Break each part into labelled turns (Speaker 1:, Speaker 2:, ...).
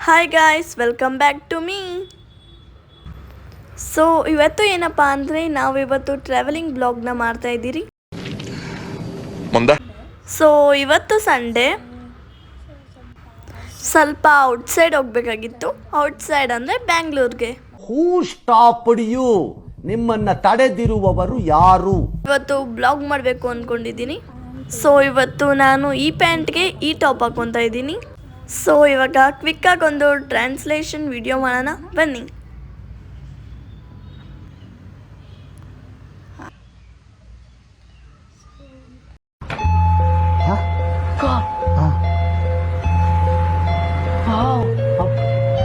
Speaker 1: Hi guys, welcome back to me. So ಇವತ್ತು ಏನಪ್ಪ ಅಂದರೆ ನಾವಿವತ್ತು ಟ್ರಾವೆಲಿಂಗ್ ಬ್ಲಾಗ್ನ ಮಾಡ್ತಾ ಇದ್ದೀರಿ. ಸೊ ಇವತ್ತು ಸಂಡೇ, ಸ್ವಲ್ಪ ಔಟ್ಸೈಡ್ ಹೋಗ್ಬೇಕಾಗಿತ್ತು. ಔಟ್ಸೈಡ್ ಅಂದರೆ ಬ್ಯಾಂಗ್ಳೂರ್ಗೆ.
Speaker 2: ಹೂ ಸ್ಟಾಪ್ಡ್ ಯು? ನಿಮ್ಮನ್ನ ತಡೆದಿರುವವರು ಯಾರು?
Speaker 1: ಇವತ್ತು ಬ್ಲಾಗ್ ಮಾಡಬೇಕು ಅಂದ್ಕೊಂಡಿದ್ದೀನಿ. ಸೊ ಇವತ್ತು ನಾನು ಈ ಪ್ಯಾಂಟ್ಗೆ ಈ ಟಾಪ್ ಹಾಕೊತಾ ಇದ್ದೀನಿ. ಸೊ ಇವಾಗ ಕ್ವಿಕ್ಕಾಗಿ ಒಂದು ಟ್ರಾನ್ಸ್ಲೇಷನ್ ವಿಡಿಯೋ ಮಾಡೋಣ ಬನ್ನಿ.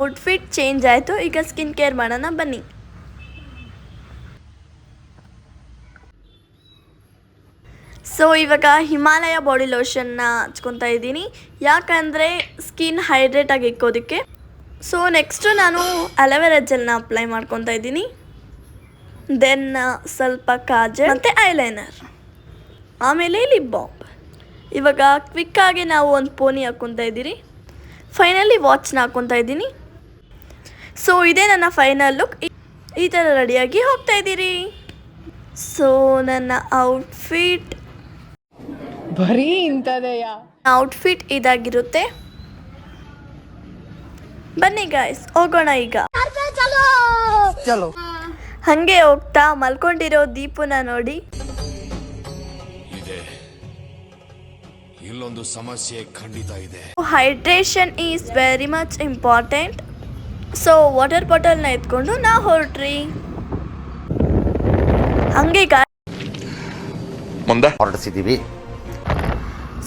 Speaker 1: ಔಟ್ಫಿಟ್ ಚೇಂಜ್ ಆಯಿತು, ಈಗ ಸ್ಕಿನ್ ಕೇರ್ ಮಾಡೋಣ ಬನ್ನಿ. ಸೊ ಇವಾಗ ಹಿಮಾಲಯ ಬಾಡಿ ಲೋಷನ್ನ ಹಚ್ಕೊತಾ ಇದ್ದೀನಿ, ಯಾಕಂದರೆ ಸ್ಕಿನ್ ಹೈಡ್ರೇಟಾಗಿ ಇಕ್ಕೋದಕ್ಕೆ. ಸೊ ನೆಕ್ಸ್ಟು ನಾನು ಅಲೋವೆರಾ ಜೆಲ್ನ ಅಪ್ಲೈ ಮಾಡ್ಕೊತಾ ಇದ್ದೀನಿ. ದೆನ್ ಸ್ವಲ್ಪ ಕಾಜಲ್ ಮತ್ತು ಐಲೈನರ್, ಆಮೇಲೆ ಲಿಪ್ ಬಾಮ್. ಇವಾಗ ಕ್ವಿಕ್ಕಾಗಿ ನಾವು ಒಂದು ಪೋನಿ ಹಾಕ್ಕೊತಾ ಇದ್ದೀರಿ. ಫೈನಲಿ ವಾಚ್ನ ಹಾಕ್ಕೊತಾ ಇದ್ದೀನಿ. ಸೊ ಇದೇ ನನ್ನ ಫೈನಲ್ ಲುಕ್. ಈ ಥರ ರೆಡಿಯಾಗಿ ಹೋಗ್ತಾ ಇದ್ದೀರಿ. ಸೊ ನನ್ನ ಔಟ್ಫಿಟ್
Speaker 3: ಬರೀ ಇಂಥದೆಯಾ?
Speaker 1: ಔಟ್ಫಿಟ್ ಇದಾಗಿರುತ್ತೆ. ಬನ್ನಿ ಗಾಯ್ಸ್, ಹೋಗೋಣ ಈಗ. ಹಂಗೆ ಹೋಗ್ತಾ ಮಲ್ಕೊಂಡಿರೋ ದೀಪುನ ನೋಡಿ.
Speaker 4: ಇಲ್ಲೊಂದು ಸಮಸ್ಯೆ ಖಂಡಿತ ಇದೆ.
Speaker 1: Hydration is very much important. So water ಬಾಟಲ್ನ ಎತ್ಕೊಂಡು ನಾವು ಹೊರಟ್ರಿ. ಹಂಗೆ
Speaker 2: ಮುಂದೆ ಹೊರಡಿಸಿದ್ದೀವಿ.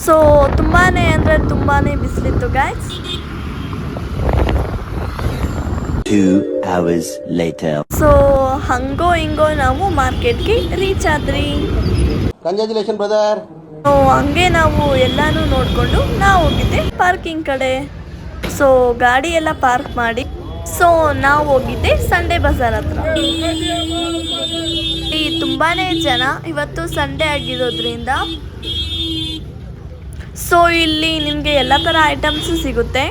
Speaker 1: ಸೊ ತುಂಬಾನೇ ಅಂದರೆ ತುಂಬಾನೇ ಬಿಸಿಲಿತ್ತು ಗಾಯ್ಸ್.
Speaker 5: 2 hours later.
Speaker 1: ಸೊ ಹಂಗೋ ಹಿಂಗೋ ನಾವು ಮಾರ್ಕೆಟ್ಗೆ ರೀಚ್ ಆದ್ರಿ.
Speaker 2: Congratulation brother.
Speaker 1: ಸೊ ಹಂಗೆ ನಾವು ಎಲ್ಲಾನು ನೋಡಿಕೊಂಡು ನಾವು ಹೋಗಿದ್ದೆ ಪಾರ್ಕಿಂಗ್ ಕಡೆ. ಸೊ ಗಾಡಿ ಎಲ್ಲ ಪಾರ್ಕ್ ಮಾಡಿ ಸೊ ನಾವು ಹೋಗಿದ್ದೆ ಸಂಡೇ ಬಜಾರ್ ಹತ್ರ. ತುಂಬಾನೇ ಜನ, ಇವತ್ತು ಸಂಡೇ ಆಗಿರೋದ್ರಿಂದ. ಸೊ ಇಲ್ಲಿ ನಿಮಗೆ ಎಲ್ಲ ಥರ ಐಟಮ್ಸ್ ಸಿಗುತ್ತೆ.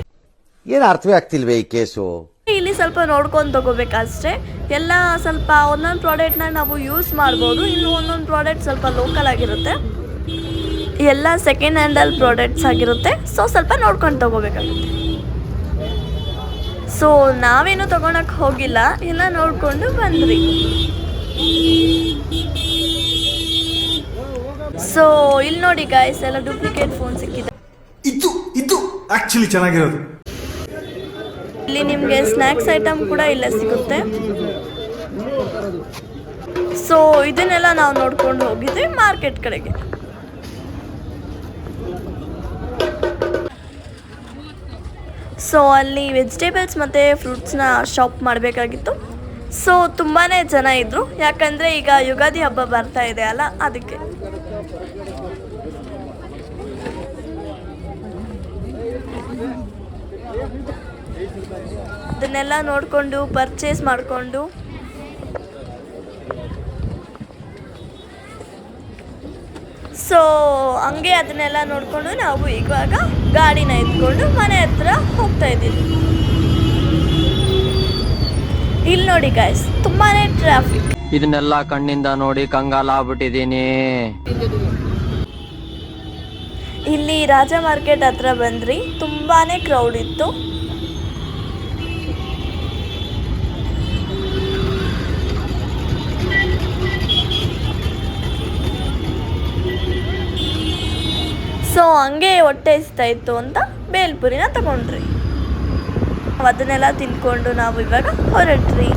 Speaker 2: ಏನು ಅರ್ಥವೇ ಆಗ್ತಿಲ್ವೇ ಈ ಕೇಸು?
Speaker 1: ಇಲ್ಲಿ ಸ್ವಲ್ಪ ನೋಡ್ಕೊಂಡು ತಗೋಬೇಕಷ್ಟೇ. ಎಲ್ಲ ಸ್ವಲ್ಪ ಒಂದೊಂದು ಪ್ರಾಡಕ್ಟ್ನ ನಾವು ಯೂಸ್ ಮಾಡ್ಬೋದು, ಇನ್ನು ಒಂದೊಂದು ಪ್ರಾಡಕ್ಟ್ ಸ್ವಲ್ಪ ಲೋಕಲ್ ಆಗಿರುತ್ತೆ. ಎಲ್ಲ ಸೆಕೆಂಡ್ ಹ್ಯಾಂಡಲ್ ಪ್ರಾಡಕ್ಟ್ಸ್ ಆಗಿರುತ್ತೆ. ಸೊ ಸ್ವಲ್ಪ ನೋಡ್ಕೊಂಡು ತಗೋಬೇಕಾಗುತ್ತೆ. ಸೊ ನಾವೇನು ತಗೊಳಕ್ಕೆ ಹೋಗಿಲ್ಲ, ಎಲ್ಲ ನೋಡಿಕೊಂಡು ಬಂದ್ರಿ. ಸೊ ಇಲ್ಲಿ ನೋಡಿ ಗಾಯ್ಸ್, ಎಲ್ಲ ಡೂಪ್ಲಿಕೇಟ್ ಫೋನ್ ಸಿಕ್ಕಿದೆ.
Speaker 6: ಇದು ಆಕ್ಚುಲಿ ಚೆನ್ನಾಗಿರೋದು.
Speaker 1: ಇಲ್ಲಿ ನಿಮಗೆ ಸ್ನ್ಯಾಕ್ಸ್ ಐಟಮ್ ಕೂಡ ಇಲ್ಲೇ ಸಿಗುತ್ತೆ. ಸೊ ಇದನ್ನೆಲ್ಲ ನಾವು ನೋಡ್ಕೊಂಡು ಹೋಗಿದ್ವಿ ಮಾರ್ಕೆಟ್ ಕಡೆಗೆ. ಸೊ ಅಲ್ಲಿ ವೆಜಿಟೇಬಲ್ಸ್ ಮತ್ತು ಫ್ರೂಟ್ಸ್ನ ಶಾಪ್ ಮಾಡಬೇಕಾಗಿತ್ತು. ಸೊ ತುಂಬಾ ಜನ ಇದ್ದರು, ಯಾಕಂದರೆ ಈಗ ಯುಗಾದಿ ಹಬ್ಬ ಬರ್ತಾ ಇದೆ ಅಲ್ಲ, ಅದಕ್ಕೆ. ಅದನ್ನೆಲ್ಲ ನೋಡಿಕೊಂಡು ಪರ್ಚೇಸ್ ಮಾಡಿಕೊಂಡು ಸೊ ಹಂಗೆ ಅದನ್ನೆಲ್ಲ ನೋಡಿಕೊಂಡು ನಾವು ಇವಾಗ ಗಾಡಿನ ಎತ್ಕೊಂಡು ಮನೆ ಹತ್ರ ಹೋಗ್ತಾ ಇದ್ದೀವಿ. ಇಲ್ಲಿ ನೋಡಿ ಗಾಯ್ಸ್, ತುಂಬಾನೇ ಟ್ರಾಫಿಕ್.
Speaker 3: ಇದನ್ನೆಲ್ಲ ಕಣ್ಣಿಂದ ನೋಡಿ ಕಂಗಾಲಾಗ್ಬಿಟ್ಟಿದೀನಿ.
Speaker 1: ಇಲ್ಲಿ ರಾಜ ಮಾರ್ಕೆಟ್ ಹತ್ರ ಬಂದ್ರಿ, ತುಂಬಾನೇ ಕ್ರೌಡ್ ಇತ್ತು. ಸೊ ಹಂಗೆ ಹೊಟ್ಟೆ ಇಸ್ತಾ ಇತ್ತು ಅಂತ ಬೇಲ್ಪುರಿನ ತಗೊಂಡ್ರಿ. ಅದನ್ನೆಲ್ಲ ತಿನ್ಕೊಂಡು ನಾವು ಇವಾಗ ಹೊರಟ್ರಿ.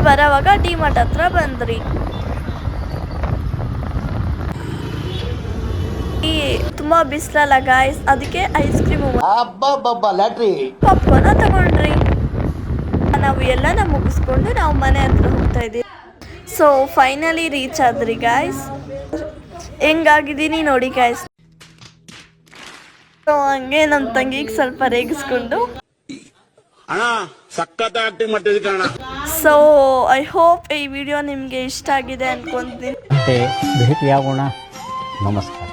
Speaker 1: ಬರೋವಾಗ ಡಿಮಾರ್ಟ್ ಹತ್ರ ಬಂದ್ರಿ. ಈ ತುಂಬಾ ಬಿಸಿಲಲ್ಲ ಗಾಯ್ಸ್, ಅದಕ್ಕೆ ಐಸ್ ಕ್ರೀಮ್ ಪಾಪ್ಕಾರ್ನ ತಗೊಂಡ್ರಿ. ನಾವು ಎಲ್ಲನ ಮುಗಿಸ್ಕೊಂಡು ನಾವು ಮನೆ ಹತ್ರ ಹೋಗ್ತಾ ಇದ್ದೀವಿ. ಸೊ ಫೈನಲಿ ರೀಚ್ ಆದ್ರಿ ಗಾಯ್ಸ್. ಹೆಂಗಾಗಿದ್ದೀನಿ ನೋಡಿ ಗಾಯ್ಸ್. ಸೊ ಹಂಗೆ ನಮ್ಮ ತಂಗಿಗೆ ಸ್ವಲ್ಪ ರೇಗಿಸ್ಕೊಂಡು ಸೊ ಐ ಹೋಪ್ ಈ ವಿಡಿಯೋ ನಿಮಗೆ ಇಷ್ಟ ಆಗಿದೆ ಅನ್ಕೊಂತೀನಿ.
Speaker 7: ಭೇಟಿಯಾಗೋಣ. ನಮಸ್ಕಾರ.